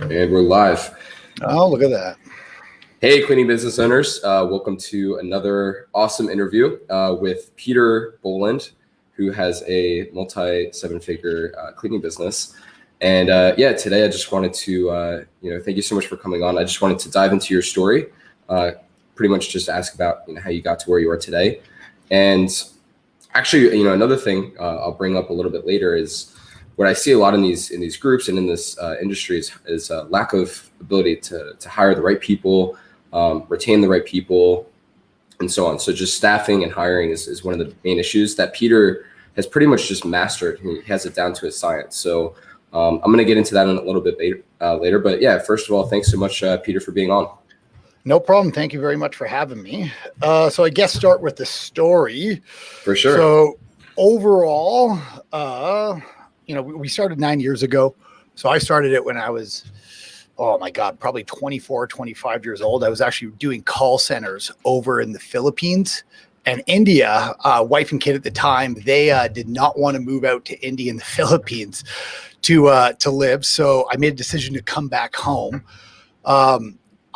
And we're live. Oh, look at that. Hey, cleaning business owners. Welcome to another awesome interview with Peter Boland, who has a multi-seven-figure cleaning business. And today I just wanted to, thank you so much for coming on. I just wanted to dive into your story, pretty much just ask about how you got to where you are today. And actually, another thing I'll bring up a little bit later is what I see a lot in these groups and in this industry is a lack of ability to hire the right people, retain the right people, and so on. So just staffing and hiring is one of the main issues that Peter has pretty much just mastered. He has it down to a science. So I'm going to get into that in a little bit later. But yeah, first of all, thanks so much, Peter, for being on. No problem. Thank you very much for having me. So I guess start with the story. For sure. So overall, we started 9 years ago. So I started it when I was, oh my God, probably 24, 25 years old. I was actually doing call centers over in the Philippines and India. Wife and kid at the time, they did not want to move out to India and the Philippines to live. So I made a decision to come back home.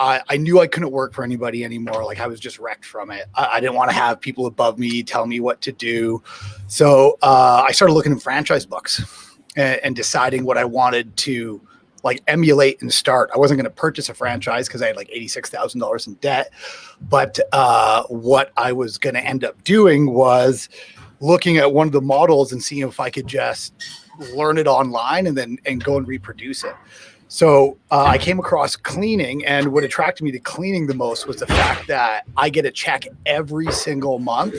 I knew I couldn't work for anybody anymore. Like I was just wrecked from it. I didn't want to have people above me tell me what to do. So I started looking in franchise books and deciding what I wanted to like emulate and start. I wasn't going to purchase a franchise because I had like $86,000 in debt. But what I was going to end up doing was looking at one of the models and seeing if I could just learn it online and go and reproduce it. So I came across cleaning, and what attracted me to cleaning the most was the fact that I get a check every single month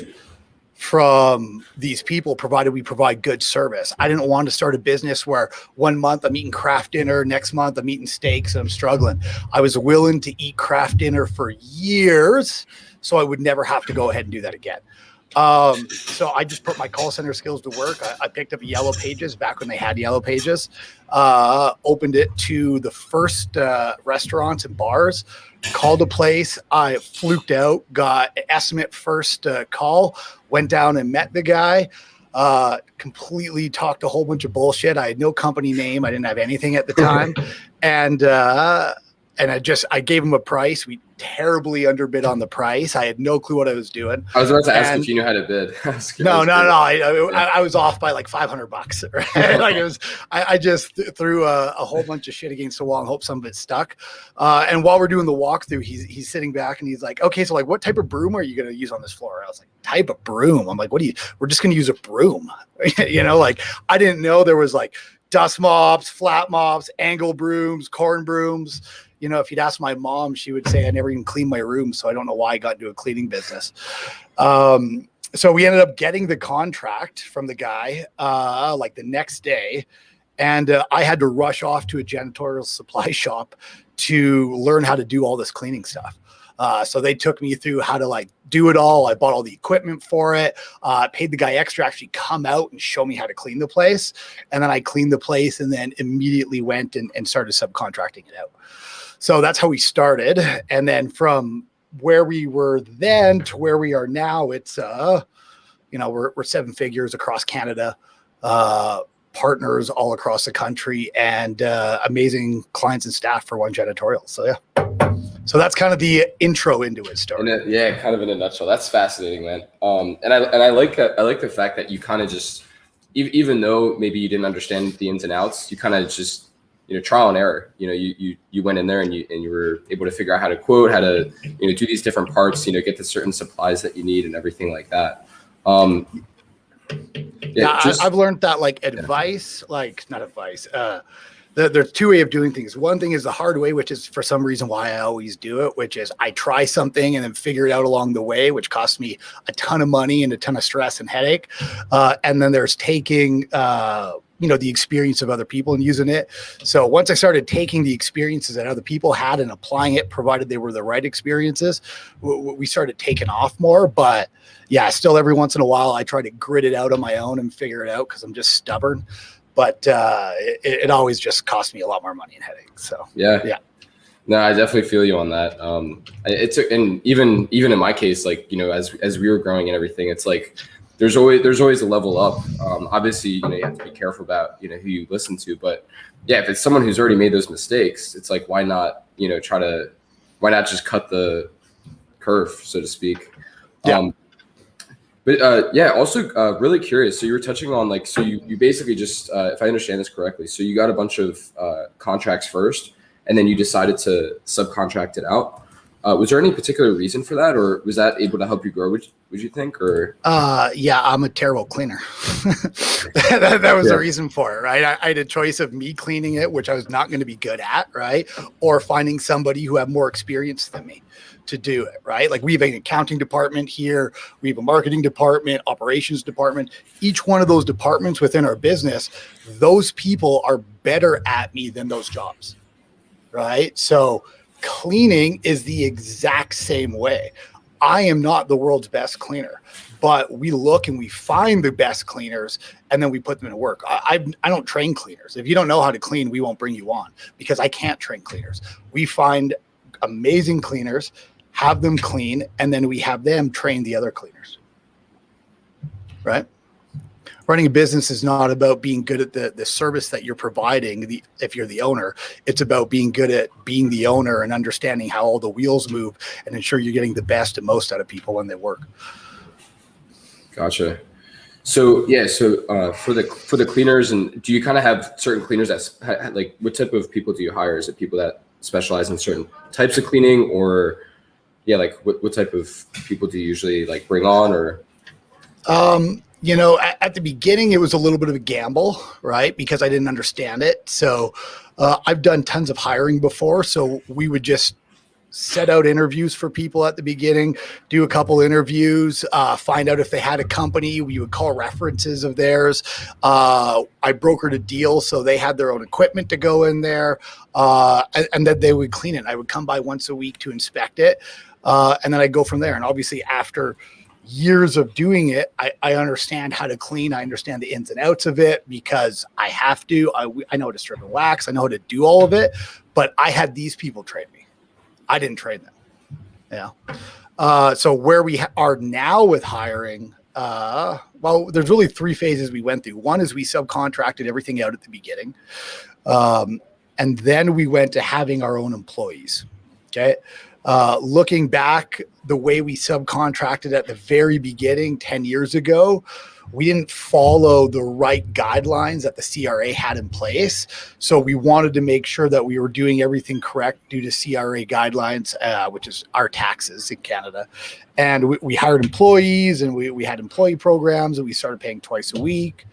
from these people, provided we provide good service. I didn't want to start a business where 1 month I'm eating craft dinner, next month I'm eating steaks and I'm struggling. I was willing to eat craft dinner for years so I would never have to go ahead and do that again. So I just put my call center skills to work. I picked up Yellow Pages back when they had Yellow Pages, opened it to the first restaurants and bars, called a place. I fluked out, got an estimate first call, went down and met the guy, completely talked a whole bunch of bullshit. I had no company name. I didn't have anything at the time. And I gave him a price. We terribly underbid on the price. I had no clue what I was doing. I was about to ask if you knew how to bid. No. I was off by like $500. Right? Like I just threw a whole bunch of shit against the wall and hope some of it stuck. And while we're doing the walkthrough, he's sitting back and he's like, okay, so like what type of broom are you going to use on this floor? I was like, type of broom? I'm like, we're just going to use a broom. Like I didn't know there was like dust mops, flat mops, angle brooms, corn brooms. If you'd ask my mom, she would say I never even cleaned my room. So I don't know why I got into a cleaning business. So we ended up getting the contract from the guy like the next day. And I had to rush off to a janitorial supply shop to learn how to do all this cleaning stuff. So they took me through how to like do it all. I bought all the equipment for it, paid the guy extra to actually come out and show me how to clean the place. And then I cleaned the place and then immediately went and started subcontracting it out. So that's how we started. And then from where we were then to where we are now, it's, we're seven figures across Canada, partners all across the country, and amazing clients and staff for One Janitorial. So, yeah. So that's kind of the intro into it story. Kind of in a nutshell. That's fascinating, man. And I like the fact that you kind of just, even though maybe you didn't understand the ins and outs, you kind of just, trial and error. You went in there and you were able to figure out how to quote, how to do these different parts. Get the certain supplies that you need and everything like that. I've learned that like advice, like not advice. There's two ways of doing things. One thing is the hard way, which is for some reason why I always do it, which is I try something and then figure it out along the way, which costs me a ton of money and a ton of stress and headache. And then there's taking, the experience of other people and using it. So once I started taking the experiences that other people had and applying it, provided they were the right experiences, we started taking off more. But yeah, still every once in a while, I try to grit it out on my own and figure it out because I'm just stubborn. But it always just cost me a lot more money and headache. So yeah. No, I definitely feel you on that. And even in my case, like as we were growing and everything, it's like there's always a level up. Obviously, you have to be careful about who you listen to, but yeah, if it's someone who's already made those mistakes, it's like why not why not just cut the curve, so to speak. Yeah. But also really curious. So you were touching on so you basically just, if I understand this correctly, so you got a bunch of contracts first, and then you decided to subcontract it out. Was there any particular reason for that, or was that able to help you grow? Would you think, or? Yeah, I'm a terrible cleaner. that was the reason for it, right? I had a choice of me cleaning it, which I was not going to be good at, right? Or finding somebody who had more experience than me to do it, right? Like we have an accounting department here, we have a marketing department, operations department. Each one of those departments within our business, those people are better at me than those jobs, right? So cleaning is the exact same way. I am not the world's best cleaner, but we look and we find the best cleaners and then we put them to work. I don't train cleaners. If you don't know how to clean, we won't bring you on because I can't train cleaners. We find amazing cleaners, have them clean, and then we have them train the other cleaners, right? Running a business is not about being good at the service that you're providing. If you're the owner, it's about being good at being the owner and understanding how all the wheels move and ensure you're getting the best and most out of people when they work. Gotcha. So for the cleaners, and do you kind of have certain cleaners that like what type of people do you hire? Is it people that specialize in certain types of cleaning, or like what type of people do you usually like bring on, or? At the beginning, it was a little bit of a gamble, right? Because I didn't understand it. So I've done tons of hiring before. So we would just set out interviews for people at the beginning, do a couple interviews, find out if they had a company. We would call references of theirs. I brokered a deal, so they had their own equipment to go in there, and then they would clean it. I would come by once a week to inspect it, and then I'd go from there. And obviously after years of doing it, I understand how to clean. I understand the ins and outs of it because I have to. I know how to strip and wax. I know how to do all of it, but I had these people train me. I didn't train them. So where we are now with hiring, well, there's really three phases we went through. One is we subcontracted everything out at the beginning. And then we went to having our own employees. Okay. Looking back, the way we subcontracted at the very beginning, 10 years ago, we didn't follow the right guidelines that the CRA had in place. So we wanted to make sure that we were doing everything correct due to CRA guidelines, which is our taxes in Canada. And we hired employees, and we had employee programs, and we started paying twice a week,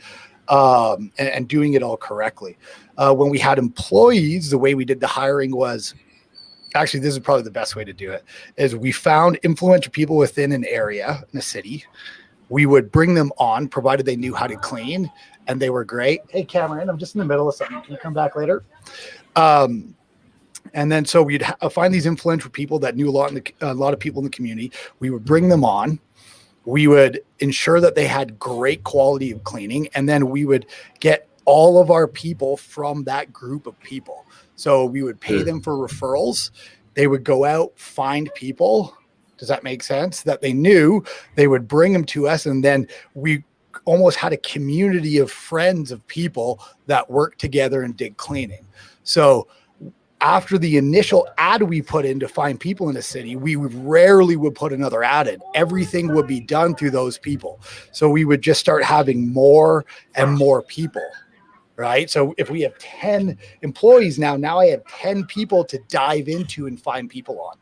and doing it all correctly. When we had employees, the way we did the hiring was, actually, this is probably the best way to do it, is we found influential people within an area, in a city. We would bring them on, provided they knew how to clean, and they were great. Hey, Cameron, I'm just in the middle of something. Can you come back later? And then so we'd find these influential people that knew a lot of people in the community. We would bring them on. We would ensure that they had great quality of cleaning, and then we would get all of our people from that group of people. So we would pay them for referrals. They would go out, find people. Does that make sense? That they knew. They would bring them to us, and then we almost had a community of friends of people that worked together and did cleaning. So after the initial ad we put in to find people in a city, we rarely would put another ad in. Everything would be done through those people. So we would just start having more and more people. Right. So if we have 10 employees now I have 10 people to dive into and find people on.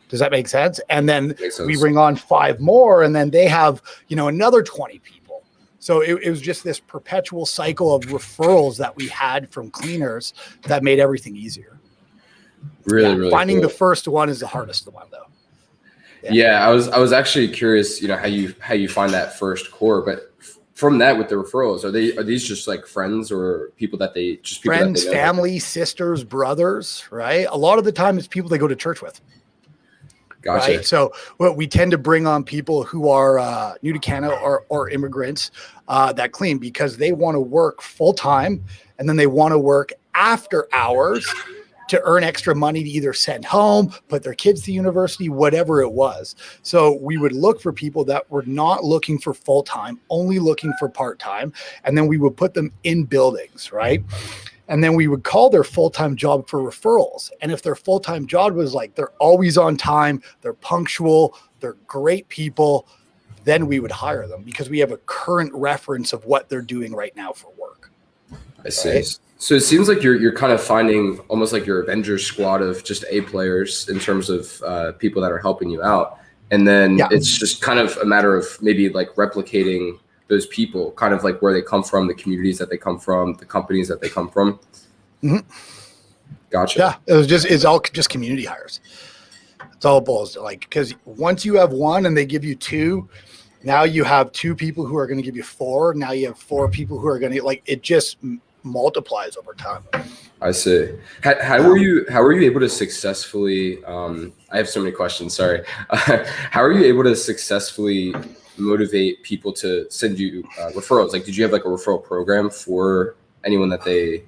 Does that make sense? And then we bring on 5 more, and then they have, another 20 people. So it was just this perpetual cycle of referrals that we had from cleaners that made everything easier. Really finding cool. The first one is the hardest one, though. I was actually curious, how you find that first core, but from that, with the referrals, are these just like friends or people that they just people friends, that they know? Family, sisters, brothers, right? A lot of the time it's people they go to church with. Gotcha. Right. So we tend to bring on people who are new to Canada or immigrants that clean because they want to work full time, and then they want to work after hours to earn extra money to either send home, put their kids to university, whatever it was. So we would look for people that were not looking for full-time, only looking for part-time. And then we would put them in buildings, right? And then we would call their full-time job for referrals. And if their full-time job was like, they're always on time, they're punctual, they're great people, then we would hire them because we have a current reference of what they're doing right now for work. I see. Right? So it seems like you're kind of finding almost like your Avengers squad of just A players in terms of people that are helping you out. And then it's just kind of a matter of maybe like replicating those people, kind of like where they come from, the communities that they come from, the companies that they come from. Mm-hmm. Gotcha. Yeah, it's all just community hires. It's all boils to like, because once you have one and they give you two, now you have two people who are going to give you four. Now you have four people who are going to like, it just multiplies over time. I see. How were you able to successfully, I have so many questions, sorry. How are you able to successfully motivate people to send you referrals? Like, did you have like a referral program for anyone that they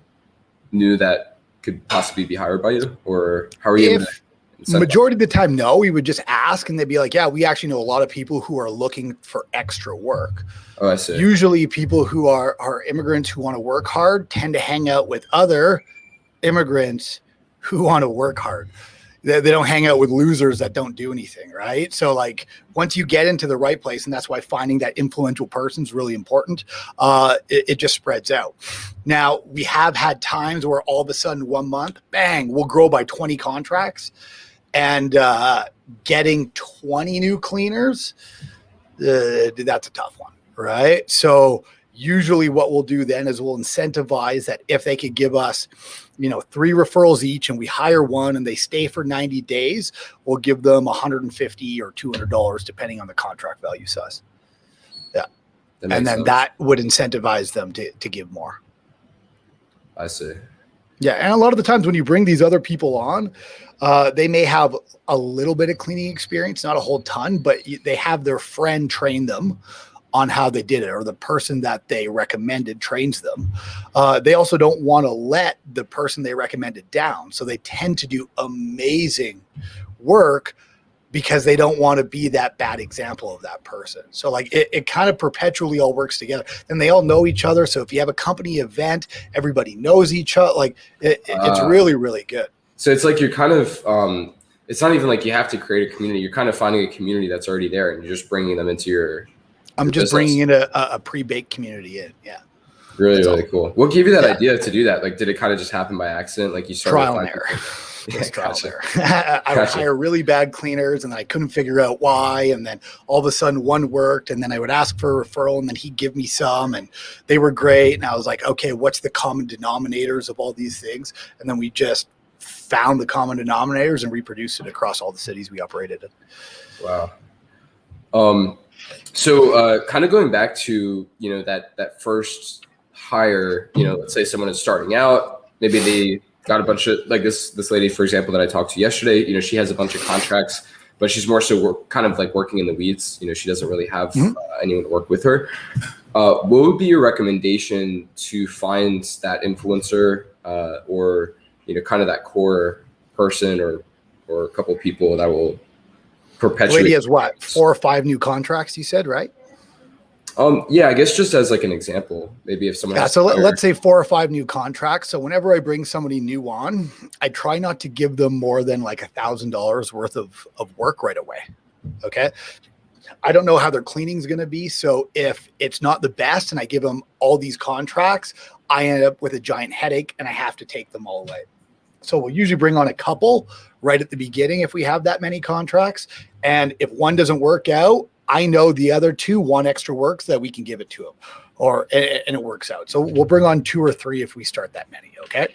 knew that could possibly be hired by you? Or how are you able to? Majority of the time, no, we would just ask and they'd be like, yeah, we actually know a lot of people who are looking for extra work. Oh, I see. Usually people who are immigrants who want to work hard tend to hang out with other immigrants who want to work hard. They don't hang out with losers that don't do anything, right? So like once you get into the right place, and that's why finding that influential person is really important, it just spreads out. Now, we have had times where all of a sudden 1 month, bang, we'll grow by 20 contracts. And getting 20 new cleaners, that's a tough one, right? So usually what we'll do then is we'll incentivize that if they could give us, 3 referrals each and we hire one and they stay for 90 days, we'll give them $150 or $200 depending on the contract value size. Yeah. And then that would incentivize them to give more. I see. Yeah. And a lot of the times when you bring these other people on, they may have a little bit of cleaning experience, not a whole ton, but they have their friend train them on how they did it, or the person that they recommended trains them. They also don't want to let the person they recommended down. So they tend to do amazing work because they don't want to be that bad example of that person. So like it kind of perpetually all works together. And they all know each other. So if you have a company event, everybody knows each other. Like it's really, really good. So it's like you're kind of, it's not even like you have to create a community. You're kind of finding a community that's already there and you're just bringing them into your I'm just bringing in a pre-baked community in. Yeah. Really cool. What gave you that idea to do that? Like, did it kind of just happen by accident? Like you started trial and error. Just trial and error. I would hire really bad cleaners and I couldn't figure out why. And then all of a sudden one worked and then I would ask for a referral and then he'd give me some and they were great. And I was like, okay, what's the common denominators of all these things? And then we just found the common denominators and reproduced it across all the cities we operated in. Wow. So kind of going back to, that first hire, let's say someone is starting out, maybe they got a bunch of, like this lady, for example, that I talked to yesterday, she has a bunch of contracts, but she's more so kind of like working in the weeds. She doesn't really have anyone to work with her. What would be your recommendation to find that influencer or, kind of that core person or a couple of people that will perpetuate? Lady has what, 4 or 5 new contracts, you said, right? Yeah, I guess just as like an example, maybe if someone has let's say 4 or 5 new contracts. So whenever I bring somebody new on, I try not to give them more than like $1,000 worth of work right away. Okay. I don't know how their cleaning is going to be. So if it's not the best and I give them all these contracts, I end up with a giant headache and I have to take them all away. So we'll usually bring on a couple right at the beginning if we have that many contracts. And if one doesn't work out, I know the other 2 want extra work so that we can give it to them and it works out. So we'll bring on 2 or 3 if we start that many. Okay.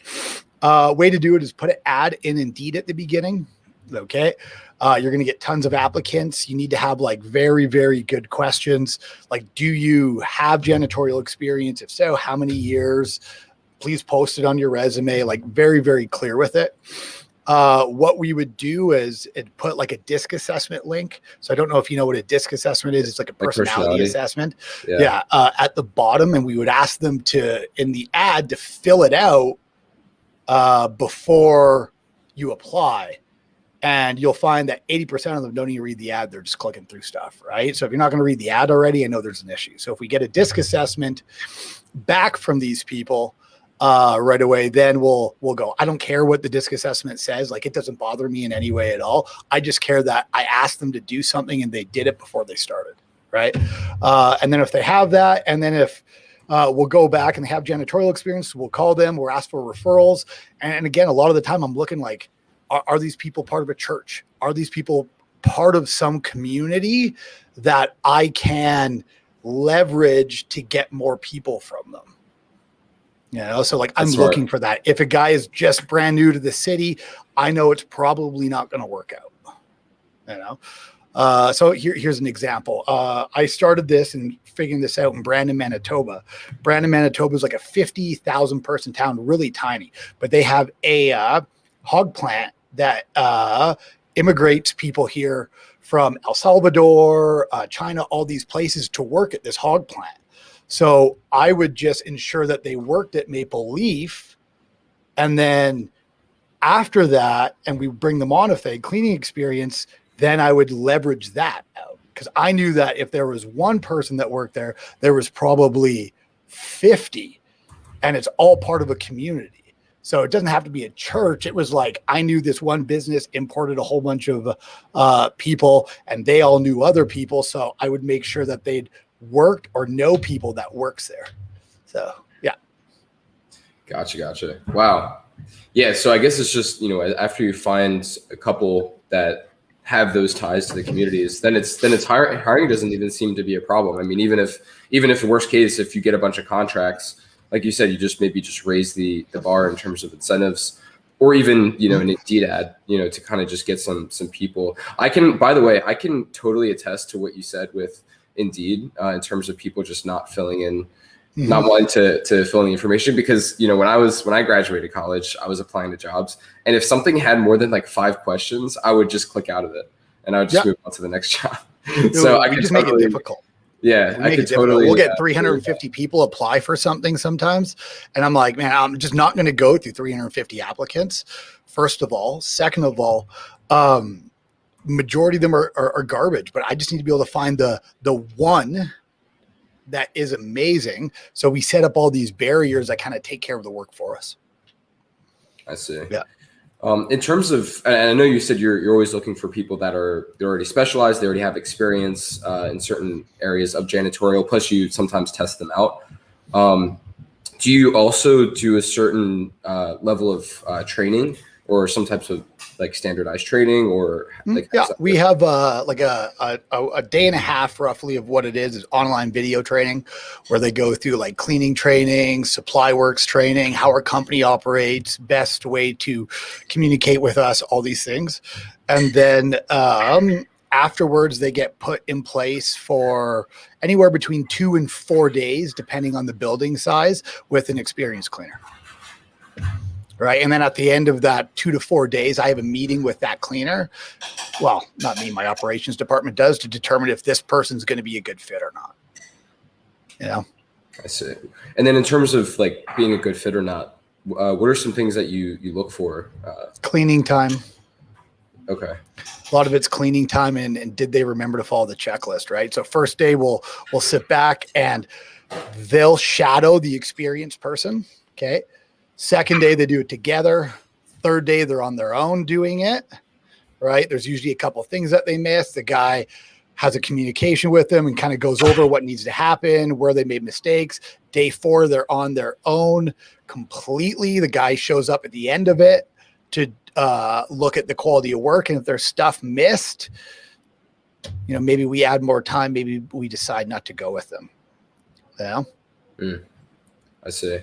Way to do it is put an ad in Indeed at the beginning. Okay. You're going to get tons of applicants. You need to have like very, very good questions. Like, do you have janitorial experience? If so, how many years? Please post it on your resume, like very, very clear with it. What we would do is put like a DISC assessment link. So I don't know if you know what a DISC assessment is. It's like a personality assessment. Yeah. At the bottom. And we would ask them in the ad to fill it out before you apply, and you'll find that 80% of them don't even read the ad. They're just clicking through stuff, right? So if you're not going to read the ad already, I know there's an issue. So if we get a disc assessment back from these people right away, then we'll go. I don't care what the disc assessment says. Like, it doesn't bother me in any way at all. I just care that I asked them to do something and they did it before they started, right? And then if they have that, and then if we'll go back and they have janitorial experience, we'll call them, we'll ask for referrals. And again, a lot of the time I'm looking like, are these people part of a church? Are these people part of some community that I can leverage to get more people from them? You know, so like I'm looking for that. If a guy is just brand new to the city, I know it's probably not going to work out. You know, so here's an example. I started this and figuring this out in Brandon, Manitoba. Brandon, Manitoba is like a 50,000 person town, really tiny, but they have a hog plant that immigrates people here from El Salvador, China, all these places to work at this hog plant. So I would just ensure that they worked at Maple Leaf. And then after that, and we bring them on if they had cleaning experience, then I would leverage that out. Because I knew that if there was one person that worked there, there was probably 50. And it's all part of a community. So it doesn't have to be a church. It was like, I knew this one business imported a whole bunch of people, and they all knew other people. So I would make sure that they'd worked or know people that works there. So, yeah. Gotcha. Wow. Yeah. So I guess it's just, you know, after you find a couple that have those ties to the communities, then it's hiring doesn't even seem to be a problem. I mean, even if the worst case, if you get a bunch of contracts, like you said, you just maybe raise the bar in terms of incentives, or even, you know, an Indeed ad, you know, to kind of just get some people. By the way, I can totally attest to what you said with Indeed in terms of people just not filling in, not wanting to fill in the information, because, you know, when I graduated college, I was applying to jobs, and if something had more than like 5 questions, I would just click out of it and I would just move on to the next job. So I could just make it difficult. Yeah, I could totally. We'll get 350 people apply for something sometimes, and I'm like, man, I'm just not going to go through 350 applicants. First of all, second of all, majority of them are garbage, but I just need to be able to find the one that is amazing. So we set up all these barriers that kind of take care of the work for us. I see. Yeah. In terms of, and I know you said you're always looking for people they're already specialized, they already have experience in certain areas of janitorial, plus you sometimes test them out. Do you also do a certain level of training, or some types of like standardized training, or like? Yeah, we have like a day and a half roughly of what it is online video training, where they go through like cleaning training, supply works training, how our company operates, best way to communicate with us, all these things. And then afterwards they get put in place for anywhere between 2 and 4 days, depending on the building size, with an experienced cleaner. Right. And then at the end of that 2 to 4 days, I have a meeting with that cleaner. Well, not me, my operations department does, to determine if this person's going to be a good fit or not. You know? I see. And then in terms of like being a good fit or not, what are some things that you look for? Cleaning time. Okay. A lot of it's cleaning time, and did they remember to follow the checklist, right? So first day we'll sit back and they'll shadow the experienced person. Okay. Second day, they do it together. Third day, they're on their own doing it, right? There's usually a couple of things that they miss. The guy has a communication with them and kind of goes over what needs to happen, where they made mistakes. Day 4, they're on their own completely. The guy shows up at the end of it to look at the quality of work. And if there's stuff missed, you know, maybe we add more time. Maybe we decide not to go with them. Yeah. I see.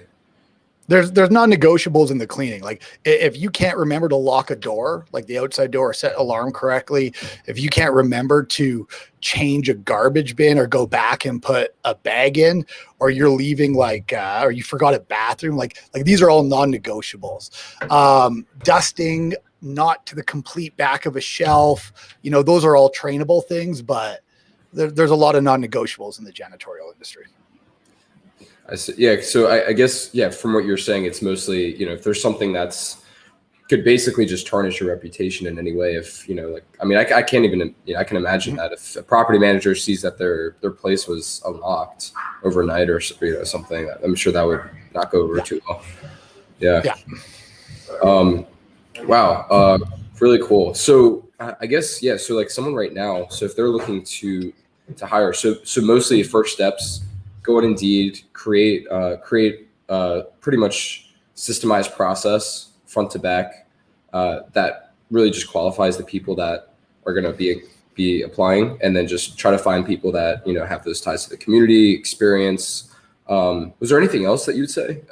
There's non-negotiables in the cleaning. Like if you can't remember to lock a door, like the outside door, or set alarm correctly, if you can't remember to change a garbage bin or go back and put a bag in, or you're leaving or you forgot a bathroom, like these are all non-negotiables. Dusting not to the complete back of a shelf, you know, those are all trainable things, but there's a lot of non-negotiables in the janitorial industry. I see. Yeah. So I guess, yeah, from what you're saying, it's mostly, you know, if there's something that's could basically just tarnish your reputation in any way. If, you know, like, I mean, I can't even, you know, I can imagine that if a property manager sees that their place was unlocked overnight or, you know, something, I'm sure that would not go over too well. Yeah. Wow. Really cool. So I guess, yeah. So like someone right now, so if they're looking to hire, so mostly first steps, go on Indeed, create pretty much systemized process front to back, that really just qualifies the people that are going to be applying, and then just try to find people that, you know, have those ties to the community experience. Was there anything else that you'd say?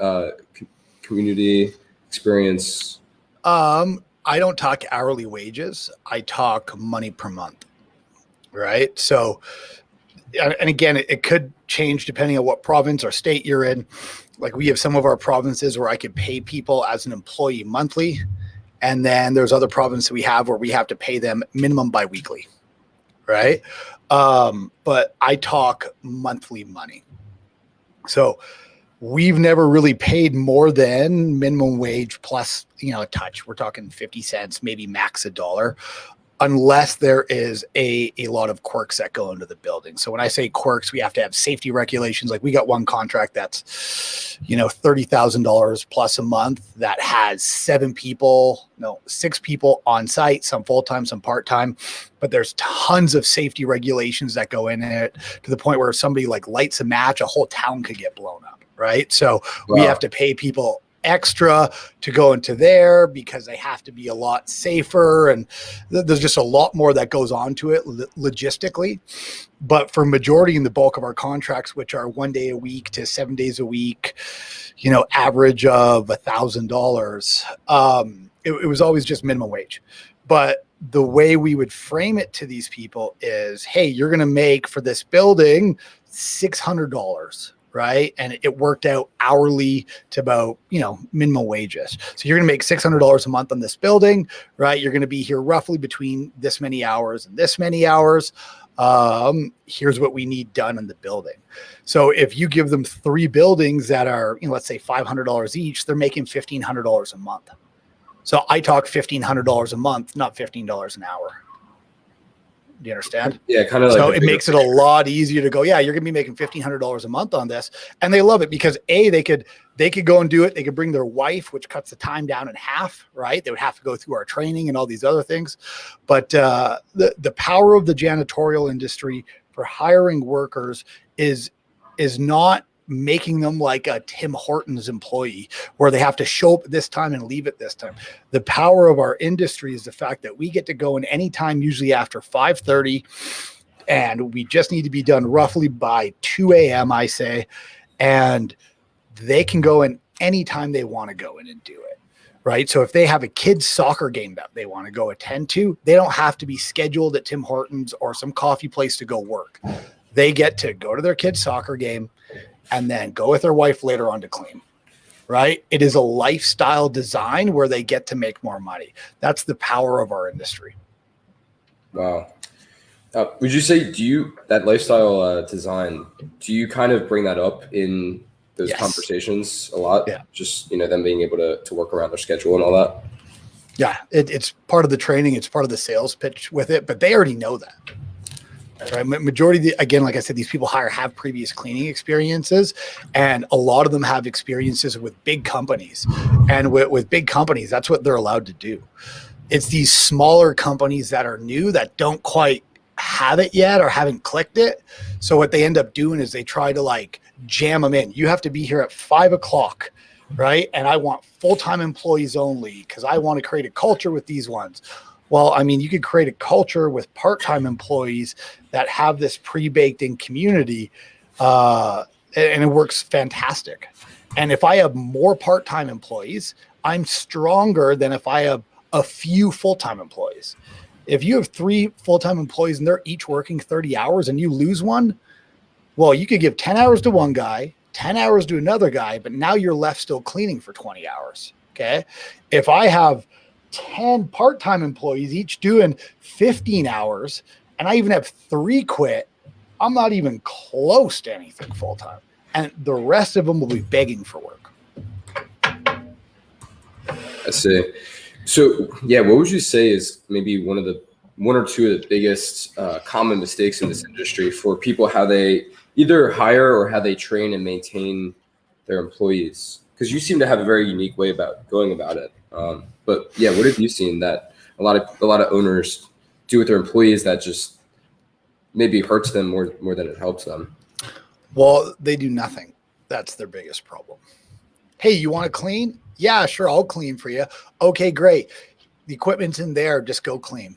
Community experience? I don't talk hourly wages. I talk money per month, right? So, and again, it could change depending on what province or state you're in. Like we have some of our provinces where I could pay people as an employee monthly. And then there's other provinces we have where we have to pay them minimum biweekly, right? But I talk monthly money. So we've never really paid more than minimum wage plus, you know, a touch. We're talking 50 cents, maybe max $1, unless there is a lot of quirks that go into the building. So when I say quirks, we have to have safety regulations. Like we got one contract that's, you know, $30,000 plus a month that has 6 people on site, some full-time, some part-time, but there's tons of safety regulations that go in it, to the point where if somebody like lights a match, a whole town could get blown up. Right. So we have to pay people extra to go into there because they have to be a lot safer. And there's just a lot more that goes on to it logistically. But for majority and the bulk of our contracts, which are 1 day a week to 7 days a week, you know, average of $1,000, it was always just minimum wage. But the way we would frame it to these people is, hey, you're going to make for this building $600. Right. And it worked out hourly to about, you know, minimum wages. So you're going to make $600 a month on this building, right? You're going to be here roughly between this many hours and this many hours. Here's what we need done in the building. So if you give them 3 buildings that are, you know, let's say $500 each, they're making $1,500 a month. So I talk $1,500 a month, not $15 an hour. Do you understand? Yeah, kind of. So like it makes it a lot easier to go, yeah, you're going to be making $1,500 a month on this. And they love it because they could go and do it. They could bring their wife, which cuts the time down in half, right? They would have to go through our training and all these other things. But the power of the janitorial industry for hiring workers is not making them like a Tim Hortons employee where they have to show up at this time and leave at this time. The power of our industry is the fact that we get to go in anytime, usually after 5:30, and we just need to be done roughly by 2 a.m., I say, and they can go in anytime they want to go in and do it. Right. So if they have a kid's soccer game that they want to go attend to, they don't have to be scheduled at Tim Hortons or some coffee place to go work. They get to go to their kid's soccer game and then go with their wife later on to clean, right? It is a lifestyle design where they get to make more money. That's the power of our industry. Wow. Would you say, that lifestyle design, do you kind of bring that up in those conversations a lot? Yeah. Just, you know, them being able to work around their schedule and all that? Yeah, it's part of the training. It's part of the sales pitch with it, but they already know that. Right. Majority, again, like I said, these people have previous cleaning experiences, and a lot of them have experiences with big companies. And with big companies, that's what they're allowed to do. It's these smaller companies that are new that don't quite have it yet or haven't clicked it. So what they end up doing is they try to like jam them in. You have to be here at 5 o'clock, right? And I want full-time employees only because I want to create a culture with these ones. Well, I mean, you could create a culture with part-time employees that have this pre-baked in community, and it works fantastic. And if I have more part-time employees, I'm stronger than if I have a few full-time employees. If you have 3 full-time employees and they're each working 30 hours and you lose one, well, you could give 10 hours to one guy, 10 hours to another guy, but now you're left still cleaning for 20 hours. Okay. If I have 10 part-time employees, each doing 15 hours, and I even have 3 quit, I'm not even close to anything full-time. And the rest of them will be begging for work. I see. So yeah, what would you say is maybe one or two of the biggest common mistakes in this industry for people, how they either hire or how they train and maintain their employees? Because you seem to have a very unique way about going about it. But yeah, what have you seen that a lot of owners do with their employees that just maybe hurts them more than it helps them? Well, they do nothing. That's their biggest problem. Hey, you want to clean? Yeah, sure. I'll clean for you. Okay, great. The equipment's in there. Just go clean.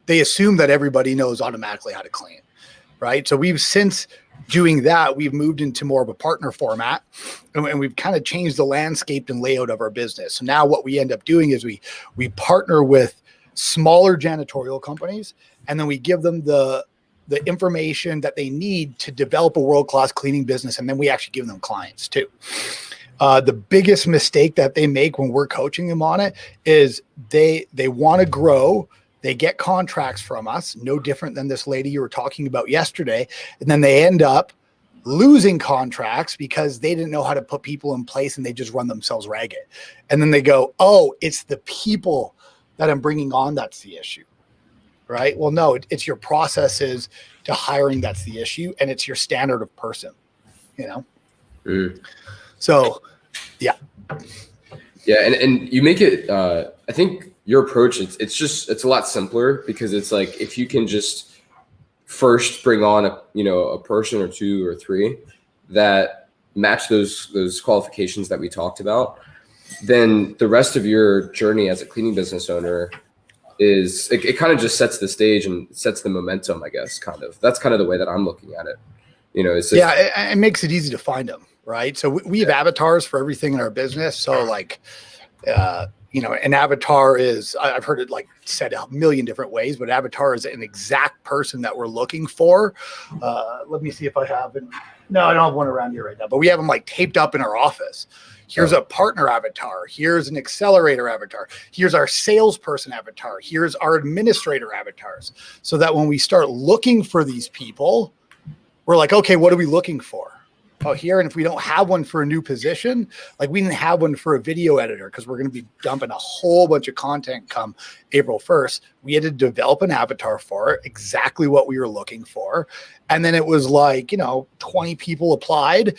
They assume that everybody knows automatically how to clean, right? So we've since doing that, we've moved into more of a partner format, and we've kind of changed the landscape and layout of our business. So now what we end up doing is we partner with smaller janitorial companies, and then we give them the information that they need to develop a world-class cleaning business, and then we actually give them clients too. The biggest mistake that they make when we're coaching them on it is they want to grow. They get contracts from us, no different than this lady you were talking about yesterday. And then they end up losing contracts because they didn't know how to put people in place and they just run themselves ragged. And then they go, oh, it's the people that I'm bringing on that's the issue, right? Well, no, it's your processes to hiring that's the issue, and it's your standard of person, you know? So, yeah. Yeah, and you make it, I think your approach, it's a lot simpler, because it's like, if you can just first bring on a person or two or three that match those qualifications that we talked about, then the rest of your journey as a cleaning business owner is, it kind of just sets the stage and sets the momentum, I guess, kind of. That's kind of the way that I'm looking at it. It's just, yeah, it makes it easy to find them, right? So we have avatars for everything in our business. So like, an avatar is, I've heard it like said a million different ways, but avatar is an exact person that we're looking for. Let me see if I have it. No, I don't have one around here right now, but we have them like taped up in our office. Here's a partner avatar. Here's an accelerator avatar. Here's our salesperson avatar. Here's our administrator avatars. So that when we start looking for these people, we're like, okay, what are we looking for? Oh, here. And if we don't have one for a new position, like we didn't have one for a video editor because we're going to be dumping a whole bunch of content come April 1st. We had to develop an avatar for it, exactly what we were looking for. And then it was like, 20 people applied,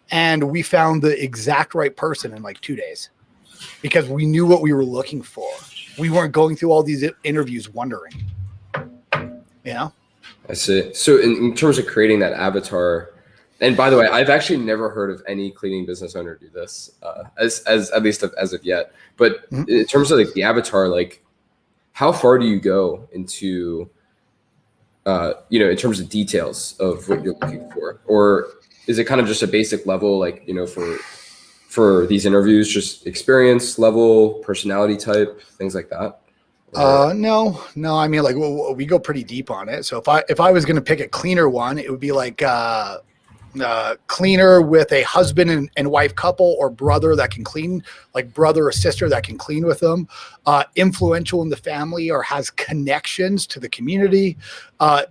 and we found the exact right person in like 2 days because we knew what we were looking for. We weren't going through all these interviews wondering, I see. So in terms of creating that avatar, and by the way, I've actually never heard of any cleaning business owner do this, as at least as of yet. But in terms of like the avatar, like how far do you go into, in terms of details of what you're looking for, or is it kind of just a basic level, like for these interviews, just experience level, personality type, things like that? No. I mean, like we go pretty deep on it. So if I was going to pick a cleaner one, it would be like cleaner with a husband and wife couple, or brother that can clean, like brother or sister that can clean with them, influential in the family or has connections to the community,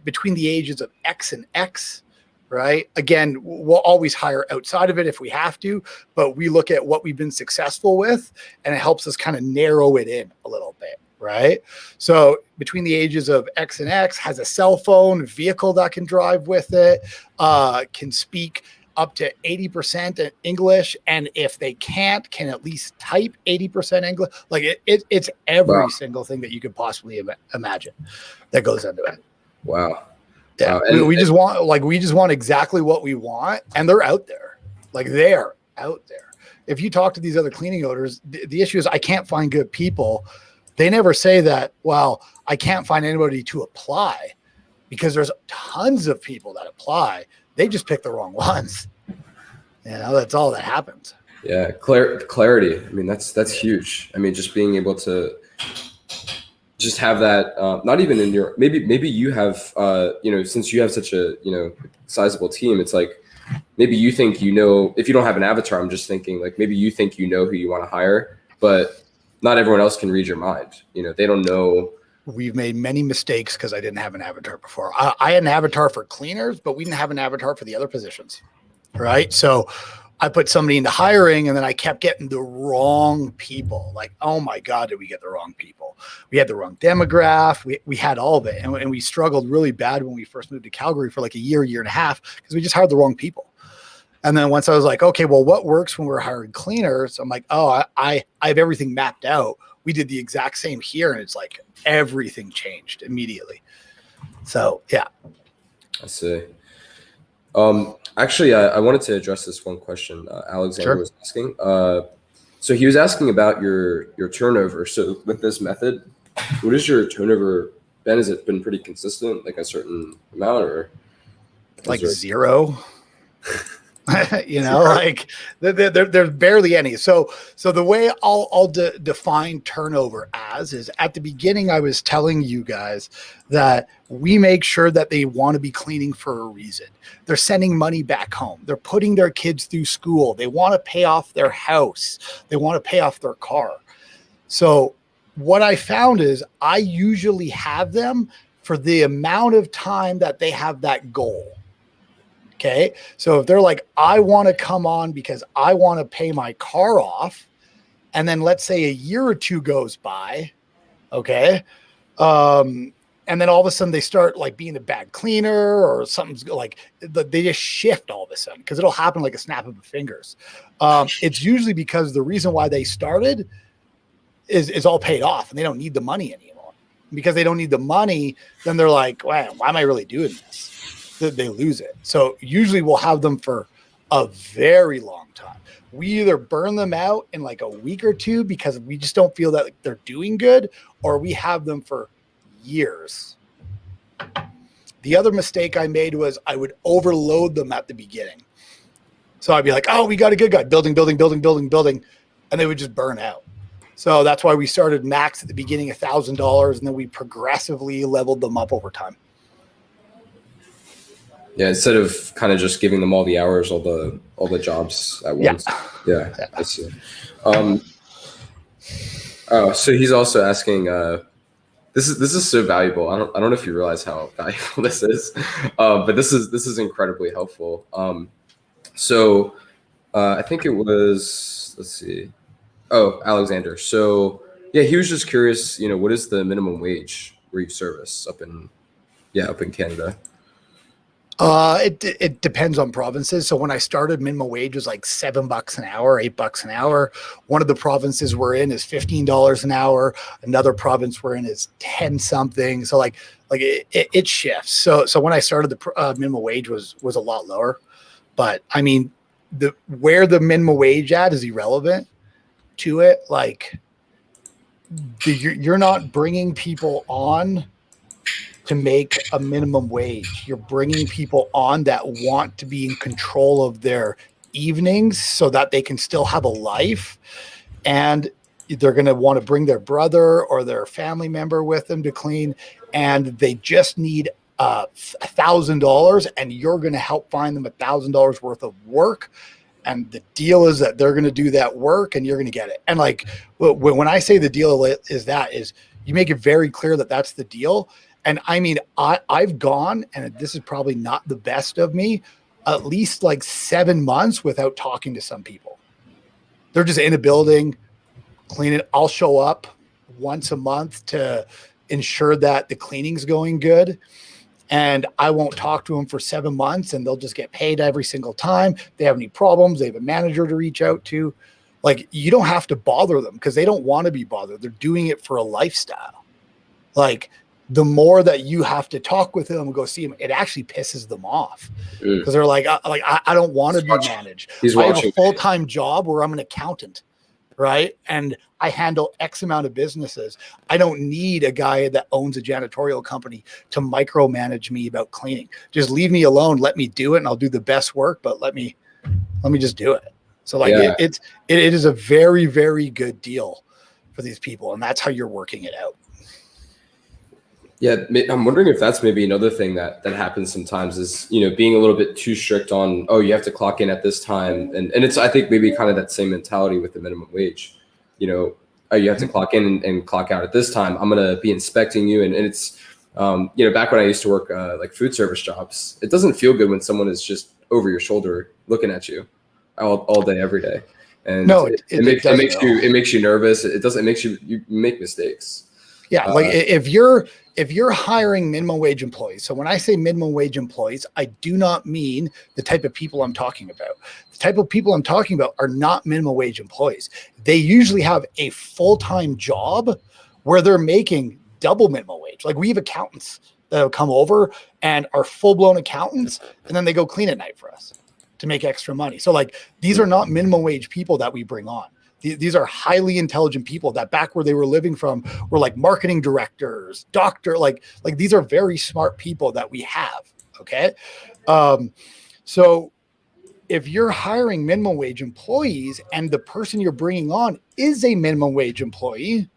between the ages of X and X. Right. Again, we'll always hire outside of it if we have to, but we look at what we've been successful with, and it helps us kind of narrow it in a little bit. Right. So between the ages of X and X, has a cell phone, vehicle that can drive with it, can speak up to 80% English. And if they can't, can at least type 80% English. Like it's every single thing that you could possibly imagine that goes into it. Wow. Yeah. We just want exactly what we want. And they're out there. Like they're out there. If you talk to these other cleaning owners, the issue is I can't find good people. They never say that, well, I can't find anybody to apply, because there's tons of people that apply. They just pick the wrong ones. That's all that happens. Yeah. Clarity. I mean, that's huge. I mean, just being able to just have that, not even in your, maybe you have, since you have such a, sizable team, it's like, maybe you think, if you don't have an avatar, I'm just thinking like, maybe you think, who you want to hire, but not everyone else can read your mind. They don't know. We've made many mistakes because I didn't have an avatar before. I had an avatar for cleaners, but we didn't have an avatar for the other positions. Right. So I put somebody into hiring, and then I kept getting the wrong people. Like, oh my God, did we get the wrong people? We had the wrong demographic. We had all of it. And we struggled really bad when we first moved to Calgary for like a year and a half, because we just hired the wrong people. And then once I was like, okay, well, what works when we're hiring cleaners? I'm like, oh, I have everything mapped out. We did the exact same here. And it's like everything changed immediately. So, yeah. I see. Actually, I wanted to address this one question Alexander was asking. So he was asking about your turnover. So with this method, what is your turnover been? Has it been pretty consistent, like a certain amount, or like zero? Like there's barely any. So the way I'll define turnover as is, at the beginning, I was telling you guys that we make sure that they want to be cleaning for a reason. They're sending money back home. They're putting their kids through school. They want to pay off their house. They want to pay off their car. So what I found is I usually have them for the amount of time that they have that goal. Okay. So if they're like, I want to come on because I want to pay my car off, and then let's say a year or two goes by. Okay. And then all of a sudden they start like being a bad cleaner, or something's like, they just shift all of a sudden, because it'll happen like a snap of the fingers. It's usually because the reason why they started is all paid off, and they don't need the money anymore. Because they don't need the money, then they're like, wow, why am I really doing this? They lose it. So usually we'll have them for a very long time. We either burn them out in like a week or two because we just don't feel that they're doing good, or we have them for years. The other mistake I made was I would overload them at the beginning. So I'd be like, oh, we got a good guy, building, and they would just burn out. So that's why we started max at the beginning, $1,000, and then we progressively leveled them up over time. Yeah, instead of kind of just giving them all the hours, all the jobs at once. Yeah. I see. So he's also asking. This is so valuable. I don't know if you realize how valuable this is, but this is incredibly helpful. So I think it was, let's see. Oh, Alexander. So yeah, he was just curious. What is the minimum wage where you service up in Canada? It depends on provinces. So when I started, minimum wage was like $7 an hour, $8 an hour. One of the provinces we're in is $15 an hour. Another province we're in is 10 something. So like it shifts. So when I started, the minimum wage was a lot lower, but I mean, where the minimum wage at is irrelevant to it. Like you're not bringing people on to make a minimum wage. You're bringing people on that want to be in control of their evenings so that they can still have a life, and they're going to want to bring their brother or their family member with them to clean, and they just need $1,000, and you're going to help find them $1,000 worth of work. And the deal is that they're going to do that work and you're going to get it. And like when I say the deal is you make it very clear that that's the deal. And I mean, I've gone, and this is probably not the best of me, at least like 7 months without talking to some people. They're just in a building, cleaning. I'll show up once a month to ensure that the cleaning's going good. And I won't talk to them for 7 months, and they'll just get paid every single time. If they have any problems, they have a manager to reach out to. Like, you don't have to bother them because they don't want to be bothered. They're doing it for a lifestyle. Like, the more that you have to talk with them and go see them, it actually pisses them off because they're like, I don't want to be managed. I have a full-time job where I'm an accountant, right? And I handle X amount of businesses. I don't need a guy that owns a janitorial company to micromanage me about cleaning. Just leave me alone. Let me do it, and I'll do the best work. But let me just do it. So like it is a very, very good deal for these people, and that's how you're working it out. Yeah, I'm wondering if that's maybe another thing that happens sometimes is, being a little bit too strict on, oh, you have to clock in at this time. And it's, I think, maybe kind of that same mentality with the minimum wage. Oh, you have to clock in and clock out at this time. I'm going to be inspecting you. And it's, back when I used to work like food service jobs, it doesn't feel good when someone is just over your shoulder looking at you. all day, every day. And No, it makes you nervous. It makes you make mistakes. Yeah, like if you're hiring minimum wage employees. So when I say minimum wage employees, I do not mean the type of people I'm talking about. The type of people I'm talking about are not minimum wage employees. They usually have a full-time job where they're making double minimum wage. Like we have accountants that have come over and are full-blown accountants, and then they go clean at night for us to make extra money. So like these are not minimum wage people that we bring on. These are highly intelligent people that back where they were living from were like marketing directors, doctor, like these are very smart people that we have. Okay. So if you're hiring minimum wage employees and the person you're bringing on is a minimum wage employee,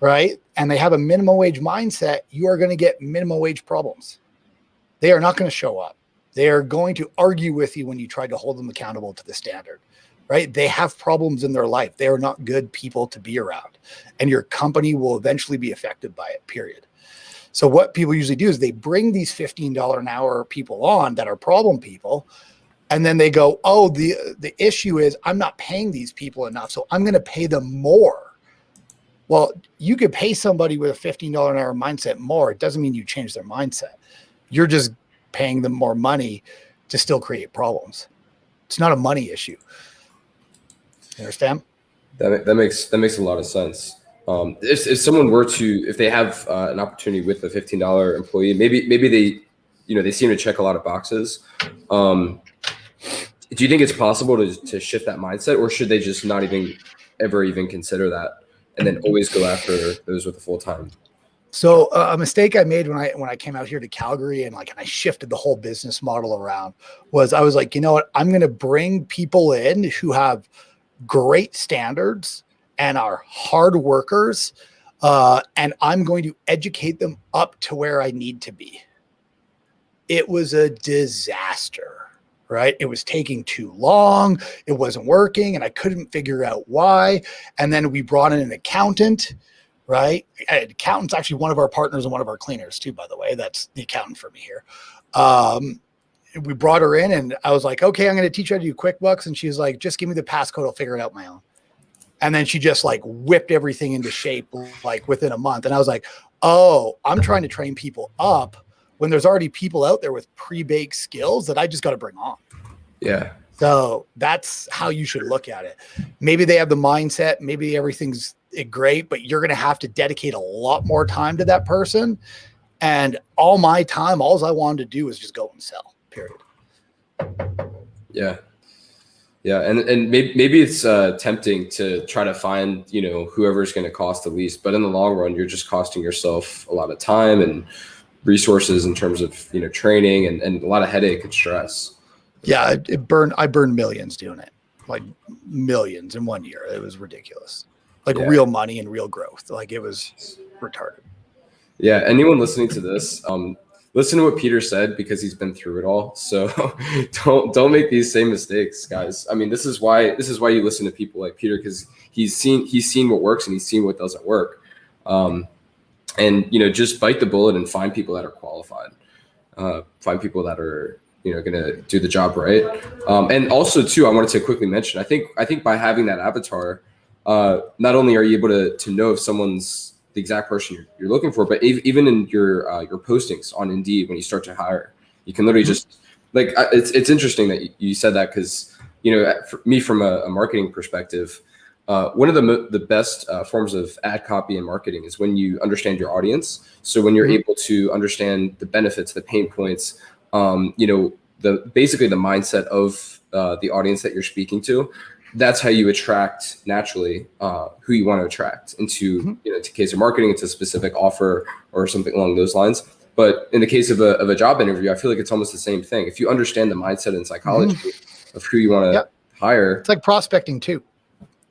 right, and they have a minimum wage mindset, you are going to get minimum wage problems. They are not going to show up. They are going to argue with you when you try to hold them accountable to the standard. Right? They have problems in their life. They are not good people to be around, and your company will eventually be affected by it, period. So what people usually do is they bring these $15 an hour people on that are problem people. And then they go, oh, the issue is I'm not paying these people enough, so I'm going to pay them more. Well, you could pay somebody with a $15 an hour mindset more. It doesn't mean you change their mindset. You're just paying them more money to still create problems. It's not a money issue. You understand? That makes a lot of sense. If someone were to, if they have an opportunity with a $15 employee, maybe they seem to check a lot of boxes. Do you think it's possible to shift that mindset, or should they just not ever even consider that, and then always go after those with a full time? So a mistake I made when I came out here to Calgary and I shifted the whole business model around was I was like, you know what, I'm going to bring people in who have great standards and are hard workers, and I'm going to educate them up to where I need to be. It was a disaster, right? It was taking too long. It wasn't working, and I couldn't figure out why. And then we brought in an accountant, right? Accountant's actually one of our partners and one of our cleaners too, by the way. That's the accountant for me here. We brought her in and I was like, okay, I'm going to teach you how to do QuickBooks. And she's like, just give me the passcode. I'll figure it out my own. And then she just whipped everything into shape within a month. And I was like, oh, I'm trying to train people up when there's already people out there with pre-baked skills that I just got to bring on. Yeah. So that's how you should look at it. Maybe they have the mindset, maybe everything's great, but you're going to have to dedicate a lot more time to that person. And all my time, all I wanted to do was just go and sell. Period. Yeah. And maybe it's tempting to try to find, whoever's going to cost the least, but in the long run, you're just costing yourself a lot of time and resources in terms of, training and a lot of headache and stress. Yeah. I burned millions doing it, millions in 1 year. It was ridiculous. Real money and real growth. It was retarded. Yeah. Anyone listening to this, listen to what Peter said, because he's been through it all. So don't make these same mistakes, guys. I mean, this is why you listen to people like Peter, because he's seen what works and he's seen what doesn't work. And just bite the bullet and find people that are qualified. Find people that are going to do the job right. And also too, I wanted to quickly mention, I think by having that avatar, not only are you able to know if someone's the exact person you're looking for, but even in your postings on Indeed, when you start to hire, you can literally just it's interesting that you said that, because for me, from a marketing perspective, one of the best forms of ad copy and marketing is when you understand your audience. So when you're able to understand the benefits, the pain points, basically the mindset of the audience that you're speaking to, that's how you attract naturally who you want to attract into, into case of marketing, into a specific offer or something along those lines. But in the case of a job interview, I feel like it's almost the same thing. If you understand the mindset and psychology of who you want to hire, it's like prospecting too.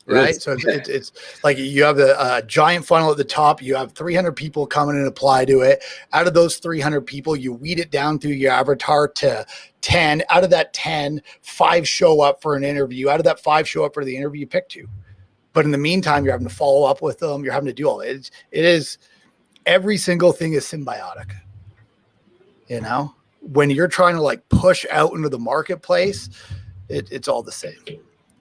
Right. So it's like you have the giant funnel at the top. You have 300 people come in and apply to it. Out of those 300 people, you weed it down through your avatar to 10. Out of that 10, 5 show up for an interview. Out of that 5 show up for the interview, you pick 2. But in the meantime, you're having to follow up with them. You're having to do all it. It is every single thing is symbiotic. When you're trying to push out into the marketplace, It's all the same.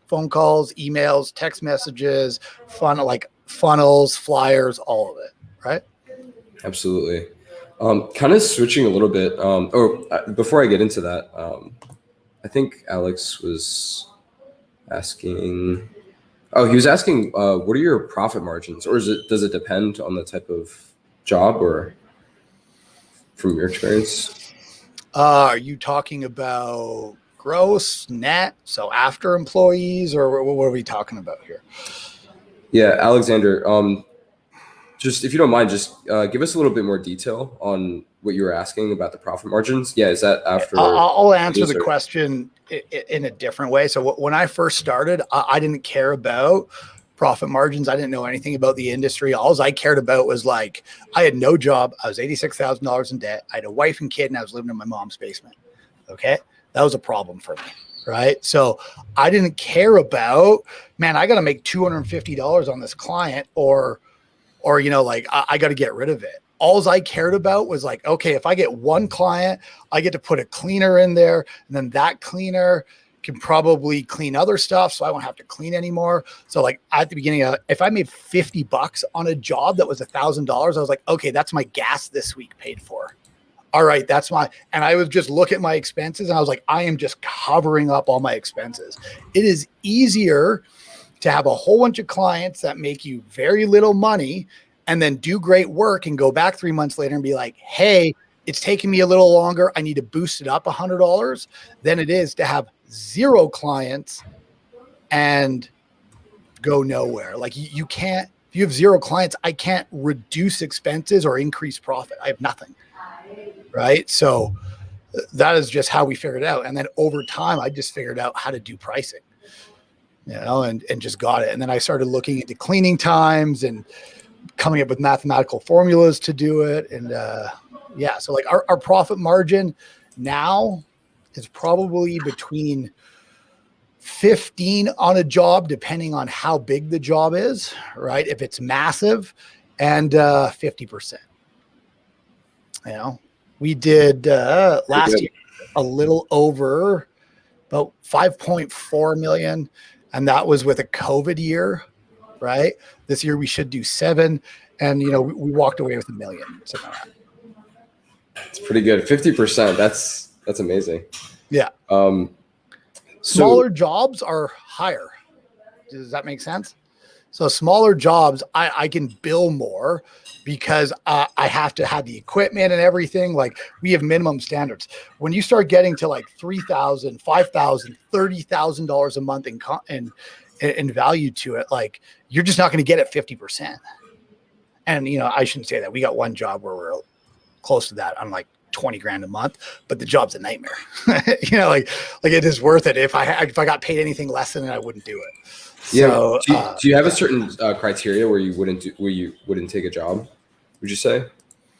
Phone calls, emails, text messages, funnels, flyers, all of it, right? Absolutely. Kind of switching a little bit, before I get into that, I think Alex was asking. Oh, he was asking, what are your profit margins, or does it depend on the type of job, or from your experience? Are you talking about gross, net, so after employees, or what are we talking about here? Yeah, Alexander. Just if you don't mind, just give us a little bit more detail on what you were asking about the profit margins. Yeah, is that after? I'll answer the question in a different way. So when I first started, I didn't care about profit margins. I didn't know anything about the industry. All I cared about was like, I had no job. I was $86,000 in debt. I had a wife and kid, and I was living in my mom's basement. Okay. That was a problem for me. Right. So I didn't care about, man, I got to make $250 on this client or, like I got to get rid of it. All I cared about was like, okay, if I get one client, I get to put a cleaner in there, and then that cleaner can probably clean other stuff, so I won't have to clean anymore. So like at the beginning, if I made $50 on a job that was $1,000, I was like, okay, that's my gas this week paid for. All right, and I would just look at my expenses, and I was like, I am just covering up all my expenses. It is easier to have a whole bunch of clients that make you very little money and then do great work and go back 3 months later and be like, hey, it's taking me a little longer, I need to boost it up $100, than it is to have 0 clients and go nowhere. Like you can't, if you have 0 clients, I can't reduce expenses or increase profit. I have nothing. Right. So that is just how we figured it out. And then over time, I just figured out how to do pricing, and just got it. And then I started looking into cleaning times and coming up with mathematical formulas to do it. And so like our profit margin now is probably between 15 on a job, depending on how big the job is, right? If it's massive, and 50%. We did last year a little over about 5.4 million. And that was with a COVID year, right? This year we should do 7. And, we walked away with $1 million. So it's pretty good. 50%. That's amazing. Yeah. Smaller jobs are higher. Does that make sense? So smaller jobs, I can bill more because I have to have the equipment and everything. Like we have minimum standards. When you start getting to like $3,000, $5,000, $30,000 a month in value to it, like you're just not going to get it 50%. And, I shouldn't say that. We got one job where we're close to that. I'm like 20 grand a month, but the job's a nightmare. Like it is worth it. If I got paid anything less than it, I wouldn't do it. Yeah. So, do you have a certain criteria where you wouldn't take a job? Would you say?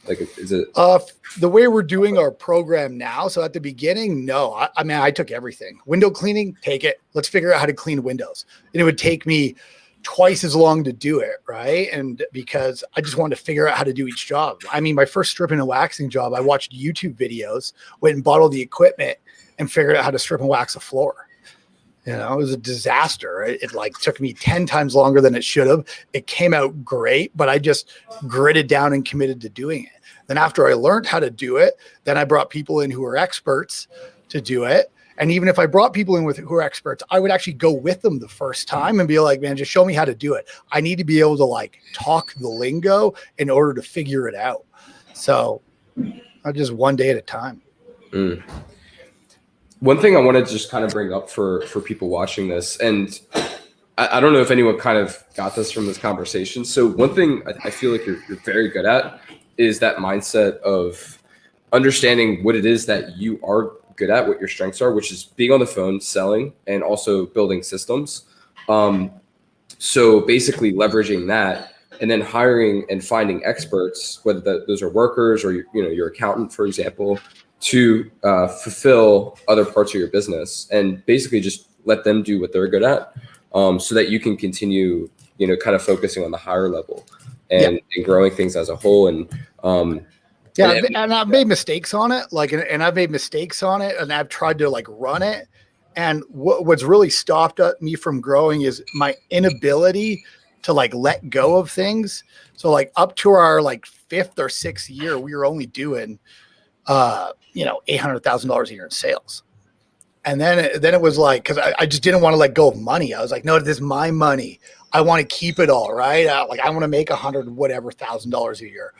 Like, is it the way we're doing our program now? So at the beginning, no. I mean, I took everything. Window cleaning, take it. Let's figure out how to clean windows. And it would take me twice as long to do it, right? And because I just wanted to figure out how to do each job. I mean, my first stripping and waxing job, I watched YouTube videos, went and bought all the equipment, and figured out how to strip and wax a floor. It was a disaster. It like took me 10 times longer than it should have. It came out great, but I just gritted down and committed to doing it. Then after I learned how to do it, then I brought people in who are experts to do it. And even if I brought people in who are experts, I would actually go with them the first time and be like, man, just show me how to do it. I need to be able to like talk the lingo in order to figure it out. So just one day at a time. Mm. One thing I want to just kind of bring up for people watching this, and I don't know if anyone kind of got this from this conversation. So one thing I feel like you're very good at is that mindset of understanding what it is that you are good at, what your strengths are, which is being on the phone, selling, and also building systems. So basically leveraging that and then hiring and finding experts, whether those are workers or your accountant, for example, to fulfill other parts of your business, and basically just let them do what they're good at, so that you can continue, kind of focusing on the higher level and growing things as a whole. And and I've made mistakes on it, and I've made mistakes on it, and I've tried to like run it, And what's really stopped me from growing is my inability to like let go of things. So like up to our like 5th or 6th year, we were only doing, $800,000 a year in sales. And then it was like, cause I just didn't want to let go of money. I was like, no, this is my money. I want to keep it all. Right. I want to make $100,000 a year,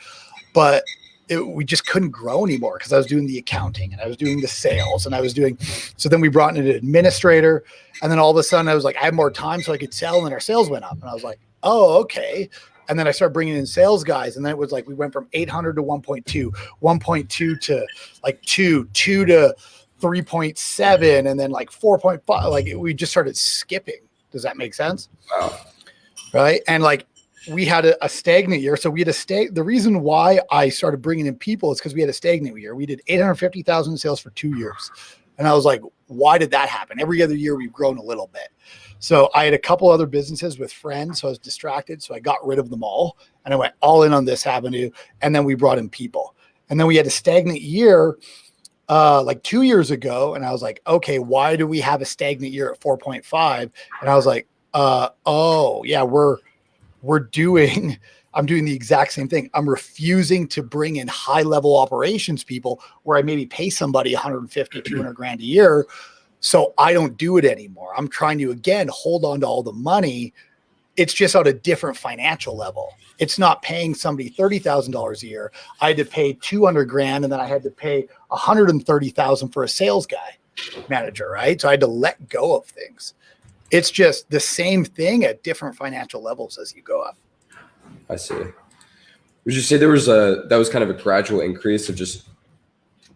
but we just couldn't grow anymore because I was doing the accounting and I was doing the sales and so then we brought in an administrator, and then all of a sudden I was like, I had more time so I could sell, and our sales went up, and I was like, oh, okay. And then I started bringing in sales guys, and then it was like, we went from 800 to 1.2, 1.2 to like 2 to 3.7, and then like 4.5. Like we just started skipping. Does that make sense? Wow. Right. And like, we had a stagnant year. So we had the reason why I started bringing in people is because we had a stagnant year. We did 850,000 in sales for 2 years. And I was like, why did that happen? Every other year we've grown a little bit. So I had a couple other businesses with friends. So I was distracted. So I got rid of them all and I went all in on this avenue. And then we brought in people. And then we had a stagnant year like 2 years ago. And I was like, okay, why do we have a stagnant year at 4.5? And I was like, oh yeah, I'm doing the exact same thing. I'm refusing to bring in high level operations people where I maybe pay somebody 150, 200 grand a year. So I don't do it anymore. I'm trying to, again, hold on to all the money. It's just at a different financial level. It's not paying somebody $30,000 a year. I had to pay 200 grand, and then I had to pay 130,000 for a sales guy manager, right? So I had to let go of things. It's just the same thing at different financial levels as you go up. I see. Would you say that was kind of a gradual increase of just,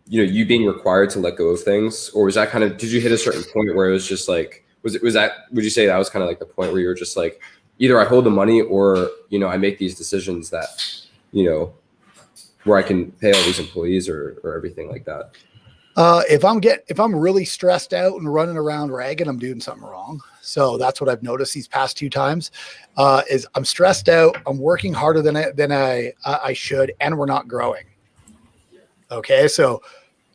you being required to let go of things? Or was that kind of, did you hit a certain point where it was just like, would you say that was kind of like the point where you were just like, either I hold the money or, I make these decisions that, where I can pay all these employees or everything like that? If I'm really stressed out and running around ragged, I'm doing something wrong. So that's what I've noticed these past 2 times, is I'm stressed out. I'm working harder than I should, and we're not growing. Okay. So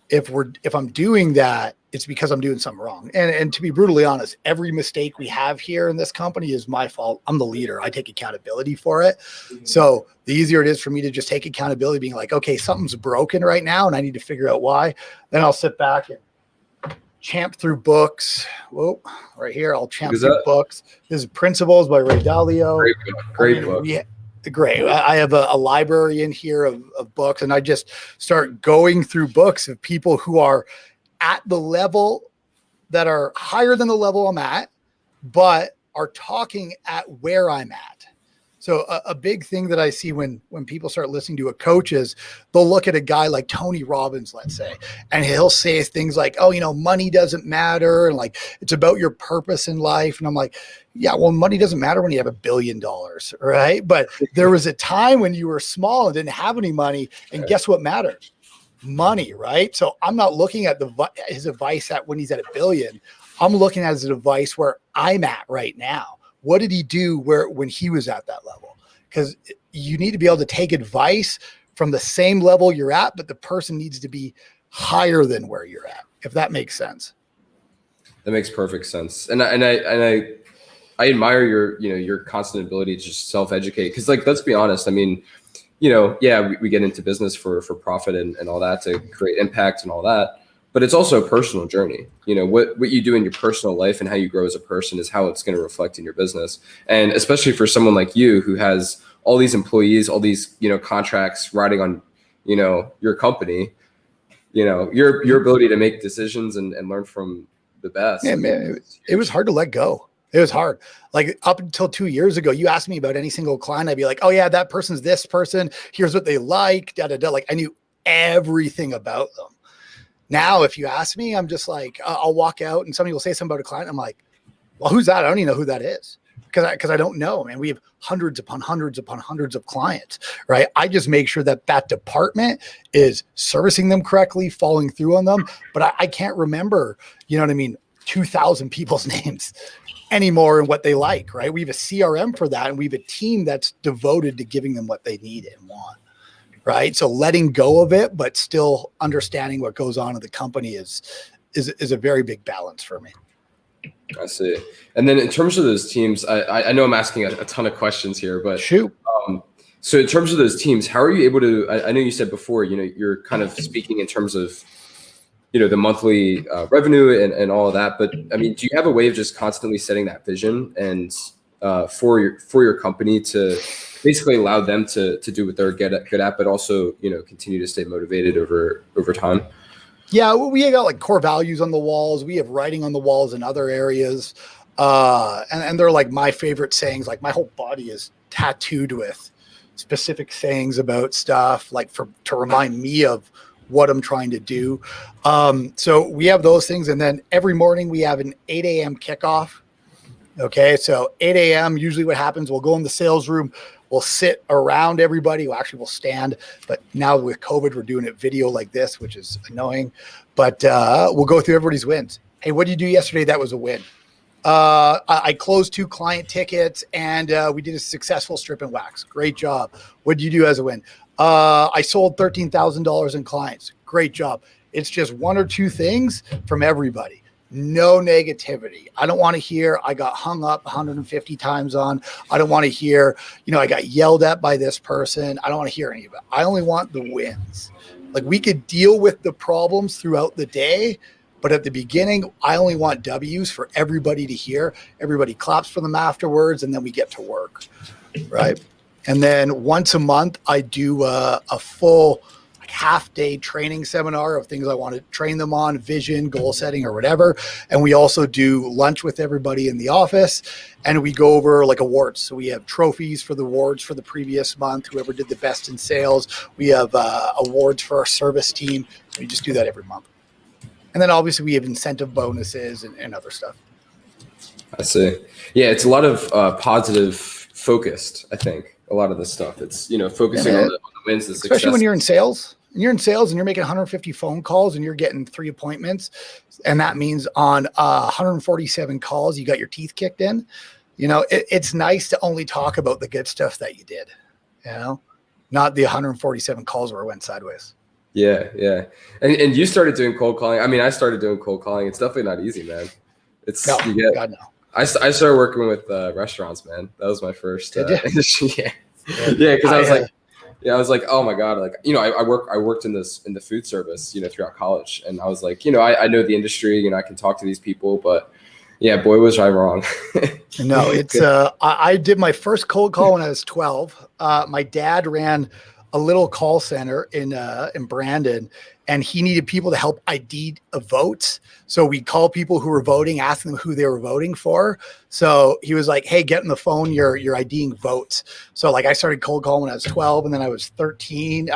if I'm doing that, it's because I'm doing something wrong. And to be brutally honest, every mistake we have here in this company is my fault. I'm the leader. I take accountability for it. So the easier it is for me to just take accountability, being like, okay, something's broken right now and I need to figure out why. Then I'll sit back and champ through books. Whoa, right here. I'll champ through books. This is Principles by Ray Dalio. Great book. Great. I have a library in here of books, and I just start going through books of people who are at the level that are higher than the level I'm at, but are talking at where I'm at. So a big thing that I see when people start listening to a coach is they'll look at a guy like Tony Robbins, let's say, and he'll say things like, oh, money doesn't matter. And like, it's about your purpose in life. And I'm like, yeah, well, money doesn't matter when you have $1 billion, right? But there was a time when you were small and didn't have any money. And guess what mattered? Money, right? So I'm not looking at his advice at when he's at $1 billion. I'm looking at his advice where I'm at right now. What did he do when he was at that level? Because you need to be able to take advice from the same level you're at, but the person needs to be higher than where you're at, if that makes sense. That makes perfect sense. And I admire your constant ability to just self-educate. Because like, let's be honest. I mean, we get into business for profit and all that, to create impact and all that. But it's also a personal journey. What you do in your personal life and how you grow as a person is how it's going to reflect in your business. And especially for someone like you who has all these employees, all these, contracts riding on, your company, your ability to make decisions and learn from the best. Yeah, man, it was hard to let go. It was hard. Like up until 2 years ago, you asked me about any single client, I'd be like, oh yeah, that person's this person. Here's what they like, da, da, da. Like I knew everything about them. Now, if you ask me, I'm just like, I'll walk out and somebody will say something about a client. I'm like, well, who's that? I don't even know who that is because I don't know, man. We have hundreds upon hundreds upon hundreds of clients, right? I just make sure that department is servicing them correctly, following through on them. But I can't remember, 2,000 people's names anymore and what they like, right? We have a CRM for that. And we have a team that's devoted to giving them what they need and want. Right. So letting go of it, but still understanding what goes on in the company is a very big balance for me. I see. And then in terms of those teams, I know I'm asking a ton of questions here, but shoot. So in terms of those teams, how are you able to, I know you said before, you're kind of speaking in terms of, the monthly revenue and all of that, but I mean, do you have a way of just constantly setting that vision and for your company to basically allow them to do what they're good at, but also, continue to stay motivated over time? Yeah, we got like core values on the walls. We have writing on the walls in other areas. And they're like my favorite sayings. Like my whole body is tattooed with specific sayings about stuff, like to remind me of what I'm trying to do. So we have those things. And then every morning we have an 8 a.m. kickoff. Okay. So 8 a.m. usually what happens, we'll go in the sales room, we'll sit around everybody. Well, actually we'll stand, but now with COVID, we're doing it video like this, which is annoying, but we'll go through everybody's wins. Hey, what did you do yesterday? That was a win. I closed 2 client tickets and we did a successful strip and wax. Great job. What did you do as a win? I sold $13,000 in clients. Great job. It's just 1 or 2 things from everybody. No negativity. I don't want to hear I got hung up 150 times on. I don't want to hear, I got yelled at by this person. I don't want to hear any of it. I only want the wins. Like we could deal with the problems throughout the day, but at the beginning, I only want W's for everybody to hear. Everybody claps for them afterwards, and then we get to work, right? And then once a month, I do a full half-day training seminar of things I want to train them on, vision, goal setting, or whatever. And we also do lunch with everybody in the office, and we go over like awards. So we have trophies for the awards for the previous month, whoever did the best in sales. We have awards for our service team. We just do that every month. And then obviously we have incentive bonuses and other stuff. I see. Yeah, it's a lot of positive focused, I think. A lot of this stuff. It's, focusing on the wins, the success. Especially when you're in sales. And you're in sales and you're making 150 phone calls and you're getting 3 appointments. And that means on 147 calls, you got your teeth kicked in. It's nice to only talk about the good stuff that you did, not the 147 calls where it went sideways. Yeah. Yeah. And you started doing cold calling. I mean, I started doing cold calling. It's definitely not easy, man. God, no. I started working with restaurants, man. That was my first industry. Yeah. Cause I was like, oh my God. Like, I worked in the food service, throughout college. And I was like, I know the industry, I can talk to these people, but yeah, boy, was I wrong. No, it's, I did my first cold call when I was 12. My dad ran a little call center in Brandon, and he needed people to help ID votes. So we call people who were voting, ask them who they were voting for. So he was like, hey, get on the phone, you're IDing votes. So like I started cold calling when I was 12, and then I was 13.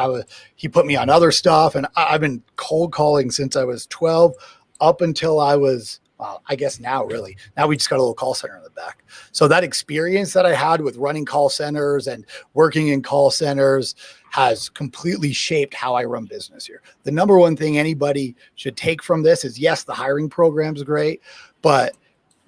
He put me on other stuff, and I've been cold calling since I was 12 up until I was, well, I guess now really. Now we just got a little call center in the back. So that experience that I had with running call centers and working in call centers has completely shaped how I run business here. The number one thing anybody should take from this is, yes, the hiring program is great, but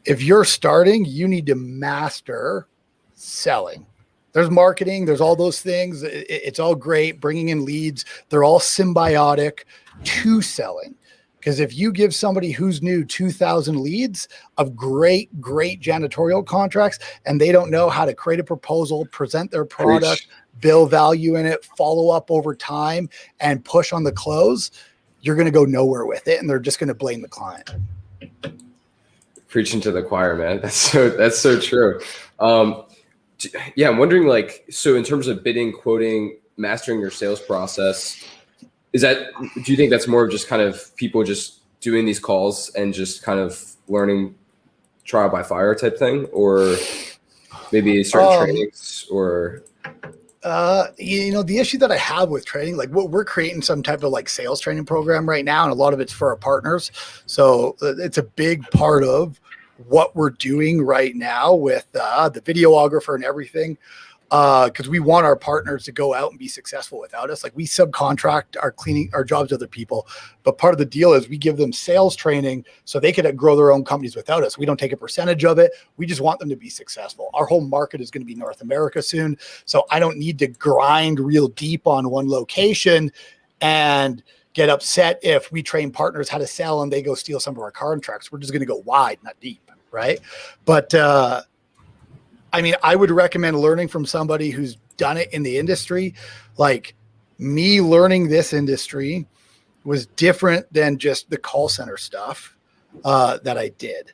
if you're starting, you need to master selling. There's marketing, there's all those things. It's all great, bringing in leads. They're all symbiotic to selling. Because if you give somebody who's new 2,000 leads of great janitorial contracts, and they don't know how to create a proposal, present their product, build value in it, follow up over time, and push on the close, you're going to go nowhere with it, and they're just going to blame the client. Preaching to the choir, man. That's so true. Yeah, I'm wondering, so in terms of bidding, quoting, mastering your sales process, do you think that's more of just kind of people just doing these calls and just kind of learning trial by fire type thing, or maybe certain trainings, or? The issue that I have with training, like we're creating some type of sales training program right now, and a lot of it's for our partners. So it's a big part of what we're doing right now with the videographer and everything. Because we want our partners to go out and be successful without us. Like we subcontract our jobs to other people, but part of the deal is we give them sales training so they could grow their own companies without us. We don't take a percentage of it. We just want them to be successful. Our whole market is going to be North America soon. So I don't need to grind real deep on one location and get upset if we train partners how to sell and they go steal some of our contracts. We're just going to go wide, not deep. right? But I mean, I would recommend learning from somebody who's done it in the industry. Like me learning this industry was different than just the call center stuff that I did.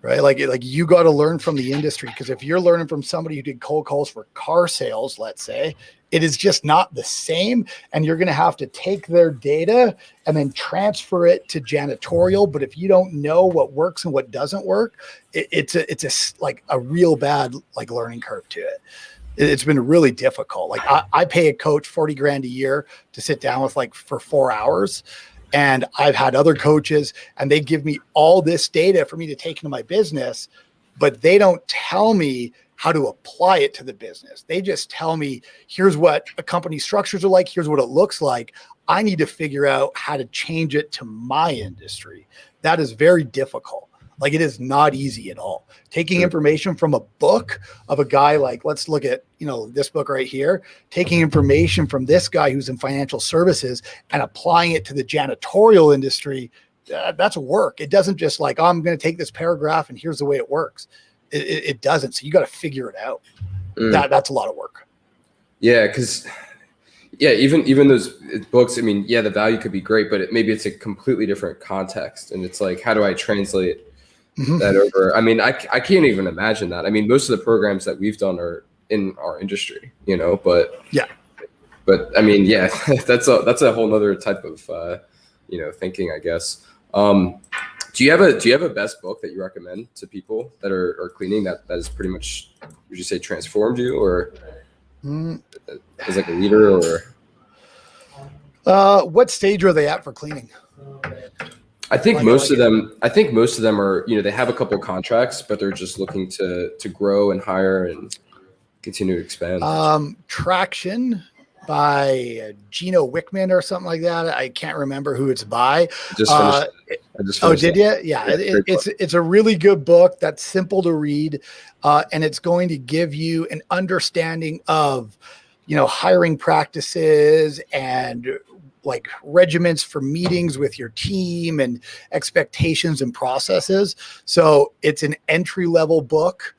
Right. Like you got to learn from the industry, because if you're learning from somebody who did cold calls for car sales, let's say, it is just not the same. And you're going to have to take their data and then transfer it to janitorial. But if you don't know what works and what doesn't work, it's a real bad like learning curve to it. It's been really difficult. Like I pay a coach $40,000 a year to sit down with like for 4 hours. And I've had other coaches and they give me all this data for me to take into my business, but they don't tell me how to apply it to the business. They just tell me, here's what a company structures are like. Here's what it looks like. I need to figure out how to change it to my industry. That is very difficult. Like it is not easy at all. Taking information from a book of a guy like, let's look at, this book right here, taking information from this guy who's in financial services and applying it to the janitorial industry, that's work. It doesn't just like, I'm going to take this paragraph and here's the way it works. It doesn't. So you got to figure it out. That's a lot of work. Yeah. Cause even those books, I mean, yeah, the value could be great, but maybe it's a completely different context. And it's like, how do I translate that over? I mean, I can't even imagine that. I mean, most of the programs that we've done are in our industry, but I mean, yeah, that's a whole nother type of, thinking, I guess. Do you have a best book that you recommend to people that are cleaning that is pretty much, would you say, transformed you, or as like a leader, or what stage are they at for cleaning? I think most of them are, they have a couple contracts, but they're just looking to grow and hire and continue to expand. Traction by Gino Wickman or something like that. I can't remember who it's by. I just finished oh, did you? Yeah. It's a really good book that's simple to read. And it's going to give you an understanding of, hiring practices and like regiments for meetings with your team and expectations and processes. So it's an entry-level book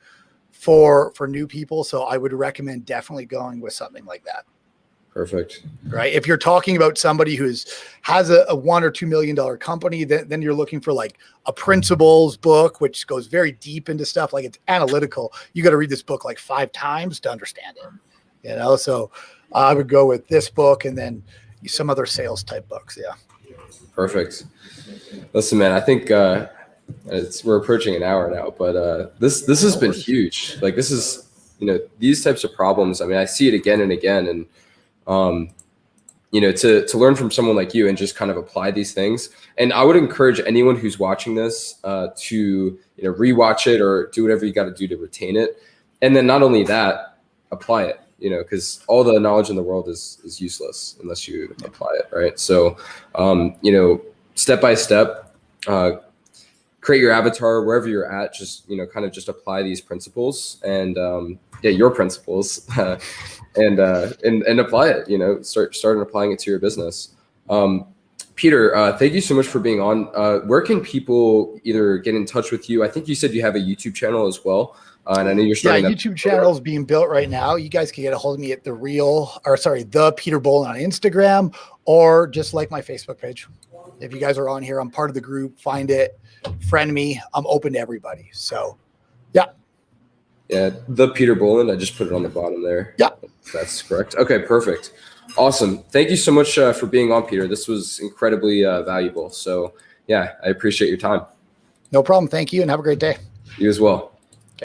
for new people. So I would recommend definitely going with something like that. Perfect. Right. If you're talking about somebody has a $1 or $2 million company, then you're looking for like a principles book, which goes very deep into stuff. Like it's analytical. You got to read this book like 5 times to understand it, so I would go with this book and then some other sales type books. Yeah. Perfect. Listen, man, I think we're approaching an hour now, but this has been huge. Like this is, these types of problems. I mean, I see it again and again, and to learn from someone like you and just kind of apply these things. And I would encourage anyone who's watching this to rewatch it or do whatever you got to do to retain it. And then not only that, apply it. Because all the knowledge in the world is useless unless you apply it, right? So, step by step, create your avatar wherever you're at. Just kind of just apply these principles and your principles, and apply it. Start applying it to your business. Peter, thank you so much for being on. Where can people either get in touch with you? I think you said you have a YouTube channel as well. And I know you're starting. Yeah, YouTube channel is being built right now. You guys can get a hold of me at the Peter Boland on Instagram, or just like my Facebook page. If you guys are on here, I'm part of the group. Find it, friend me. I'm open to everybody. So, yeah. Yeah, the Peter Boland. I just put it on the bottom there. Yeah, that's correct. Okay, perfect. Awesome. Thank you so much for being on, Peter. This was incredibly valuable. So, yeah, I appreciate your time. No problem. Thank you, and have a great day. You as well.